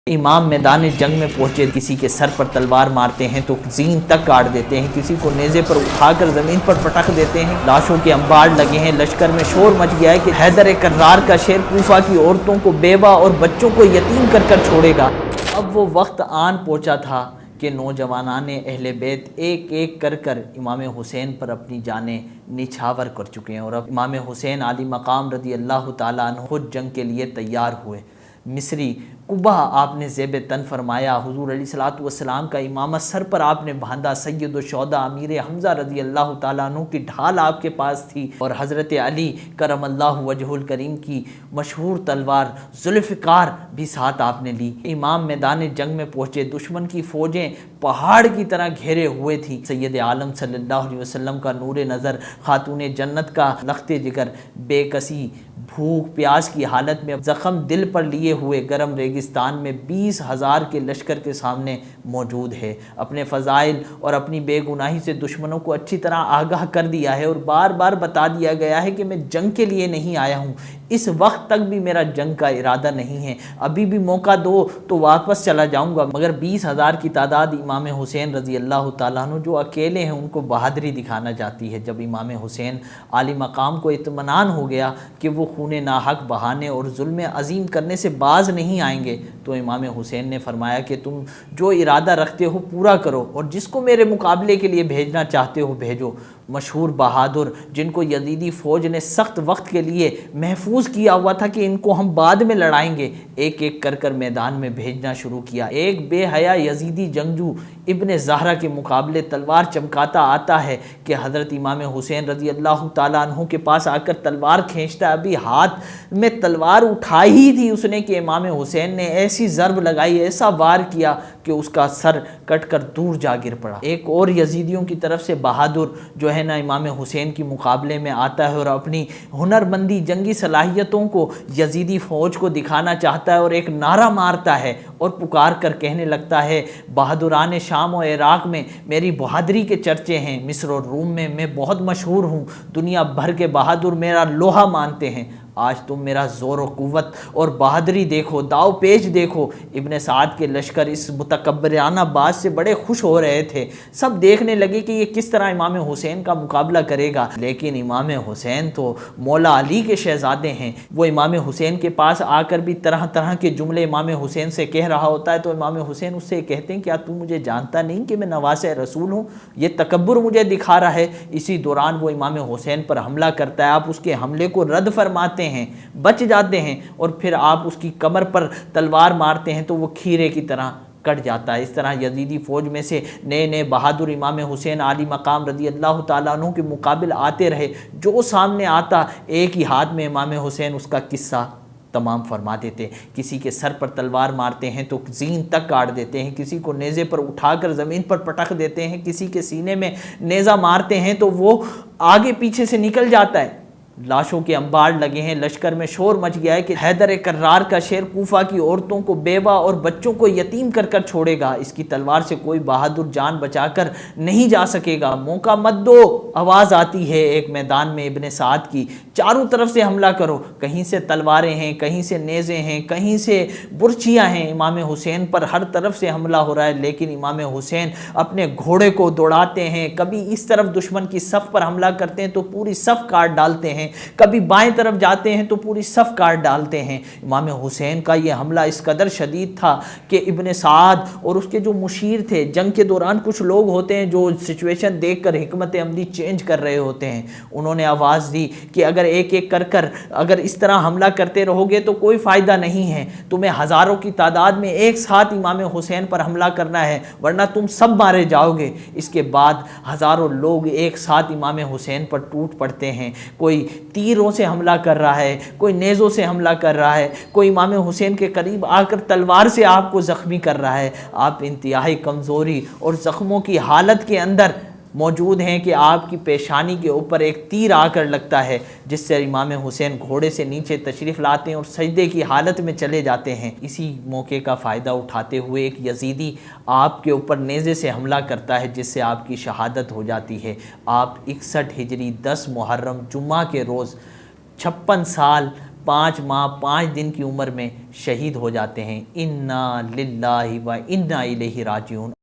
इमाम मैदान जंग में पहुंचे, किसी के सर पर तलवार मारते हैं तो जीन तक काट देते हैं, किसी को नेज़े पर उठाकर ज़मीन पर पटक देते हैं। लाशों के अंबार लगे हैं। लश्कर में शोर मच गया है कि हैदर कर्रार का शेर कूफा की औरतों को, बेवा और बच्चों को यतीम कर कर छोड़ेगा। अब वो वक्त आन पहुँचा था कि नौजवानान अहले बैत एक एक कर कर इमाम हुसैन पर अपनी जानें निछावर कर चुके हैं और अब इमाम हुसैन आली मकाम रदी अल्लाह ताला अन्हु खुद जंग के लिए तैयार हुए। मिस्री कुबा आपने ज़ेब तन फरमाया, हुजूर अलैहिस्सलातु वस्सलाम का इमामा सर पर आपने बांधा, सैयद शौदा अमीर हमज़ा रज़ी अल्लाह ताला अन्हु की ढाल आपके पास थी और हज़रत अली करमल्लाहु वजहुल करीम की मशहूर तलवार जुल्फ़िकार भी साथ आपने ली। इमाम मैदान जंग में पहुँचे, दुश्मन की फ़ौजें पहाड़ की तरह घेरे हुए थी। सैयद आलम सल्लल्लाहु अलैहि वसल्लम का नूर नज़र, खातून जन्नत का लख्ते जिगर, बेकसी भूख प्यास की हालत में ज़ख़म दिल पर लिए हुए गर्म रेगिस्तान में 20,000 के लश्कर के सामने मौजूद है। अपने फ़ज़ाइल और अपनी बेगुनाही से दुश्मनों को अच्छी तरह आगाह कर दिया है और बार बार बता दिया गया है कि मैं जंग के लिए नहीं आया हूँ, इस वक्त तक भी मेरा जंग का इरादा नहीं है, अभी भी मौका दो तो वापस चला जाऊँगा। मगर 20,000 की तादाद इमाम हुसैन रज़ी अल्लाह ताला अन्हु जो अकेले हैं उनको बहादुरी दिखाना चाहती है। जब इमाम हुसैन आली मकाम को इत्मीनान हो गया कि वो खूने नाहक बहाने और जुल्म अजीम करने से बाज नहीं आएंगे, तो इमाम हुसैन ने फरमाया कि तुम जो इरादा रखते हो पूरा करो और जिसको मेरे मुकाबले के लिए भेजना चाहते हो भेजो। मशहूर बहादुर जिनको यजीदी फ़ौज ने सख्त वक्त के लिए महफूज किया हुआ था कि इनको हम बाद में लड़ाएंगे, एक एक कर कर मैदान में भेजना शुरू किया। एक बेहया यजीदी जंगजू इब्ने ज़हरा के मुकाबले तलवार चमकाता आता है कि हज़रत इमाम हुसैन रज़ी अल्लाह ताला अन्हु के पास आकर तलवार खींचता है। अभी हाथ में तलवार उठाई ही थी उसने कि इमाम हुसैन ने ऐसी ज़रब लगाई, ऐसा वार किया कि उसका सर कट कर दूर जा गिर पड़ा। एक और यजीदियों की तरफ से बहादुर जो है ना इमाम हुसैन की मुकाबले में आता है और अपनी हुनरमंदी जंगी सलाहियतों को यजीदी फ़ौज को दिखाना चाहता है और एक नारा मारता है और पुकार कर कहने लगता है, बहादुरान शाम और इराक़ में मेरी बहादुरी के चर्चे हैं, मिस्र और रूम में मैं बहुत मशहूर हूँ, दुनिया भर के बहादुर मेरा लोहा मानते हैं। आज तुम मेरा ज़ोर और क़ुव्वत और बहादुरी देखो, दाव पेच देखो। इब्ने साद के लश्कर इस मुतकब्बराना बात से बड़े खुश हो रहे थे। सब देखने लगे कि ये किस तरह इमाम हुसैन का मुकाबला करेगा, लेकिन इमाम हुसैन तो मौला अली के शहज़ादे हैं। वो इमाम हुसैन के पास आकर भी तरह तरह के जुमले इमाम हुसैन से कह रहा होता है तो इमाम हुसैन उससे कहते हैं, क्या तू मुझे जानता नहीं कि मैं नवासे रसूल हूँ? ये तकब्बुर मुझे दिखा रहा है। इसी दौरान वो इमाम हुसैन पर हमला करता है। आप उसके हमले को रद्द फरमाते हैं, बच जाते हैं और फिर आप उसकी कमर पर तलवार मारते हैं तो वो खीरे की तरह कट जाता है। इस तरह यजीदी फ़ौज में से नए नए बहादुर इमाम हुसैन आली मकाम रज़ी अल्लाह ताला अन्हु के मुकाबिल आते रहे। जो सामने आता एक ही हाथ में इमाम हुसैन उसका किस्सा तमाम फरमा देते। किसी के सर पर तलवार मारते हैं तो जीन तक काट देते हैं, किसी को नेज़े पर उठाकर ज़मीन पर पटक देते हैं, किसी के सीने में नेज़ा मारते हैं तो वो आगे पीछे से निकल जाता है। लाशों के अंबार लगे हैं। लश्कर में शोर मच गया है कि हैदर कर्रार का शेर कूफा की औरतों को, बेवा और बच्चों को यतीम कर कर छोड़ेगा, इसकी तलवार से कोई बहादुर जान बचाकर नहीं जा सकेगा, मौका मत दो। आवाज़ आती है एक मैदान में इब्ने साद की, चारों तरफ से हमला करो। कहीं से तलवारें हैं, कहीं से नेज़े हैं, कहीं से बुर्चियाँ हैं। इमाम हुसैन पर हर तरफ से हमला हो रहा है, लेकिन इमाम हुसैन अपने घोड़े को दौड़ाते हैं। कभी इस तरफ दुश्मन की सफ़ पर हमला करते हैं तो पूरी सफ़ काट डालते हैं, कभी बाएं तरफ जाते हैं तो पूरी सफ़ काट डालते हैं। इमाम हुसैन का ये हमला इस कदर शदीद था कि इब्ने साद और उसके जो मुशीर थे, जंग के दौरान कुछ लोग होते हैं जो सिचुएशन देखकर हिकमत अमली चेंज कर रहे होते हैं, उन्होंने आवाज़ दी कि अगर एक एक कर कर अगर इस तरह हमला करते रहोगे तो कोई फ़ायदा नहीं है, तुम्हें हज़ारों की तादाद में एक साथ इमाम हुसैन पर हमला करना है वरना तुम सब मारे जाओगे। इसके बाद हज़ारों लोग एक साथ इमाम हुसैन पर टूट पड़ते हैं। कोई तीरों से हमला कर रहा है, कोई नेज़ों से हमला कर रहा है, कोई इमाम हुसैन के करीब आकर तलवार से आपको ज़ख्मी कर रहा है। आप इंतहाई कमज़ोरी और ज़ख्मों की हालत के अंदर मौजूद हैं कि आपकी पेशानी के ऊपर एक तीर आकर लगता है, जिससे इमाम हुसैन घोड़े से नीचे तशरीफ़ लाते हैं और सजदे की हालत में चले जाते हैं। इसी मौके का फ़ायदा उठाते हुए एक यजीदी आपके ऊपर नेज़े से हमला करता है, जिससे आपकी शहादत हो जाती है। आप 61 हिजरी 10 मुहर्रम जुम्मा के रोज़ 56 साल 5 माह 5 दिन की उम्र में शहीद हो जाते हैं। इन्ना लिल्लाहि व इन्ना इलैहि राजिऊन।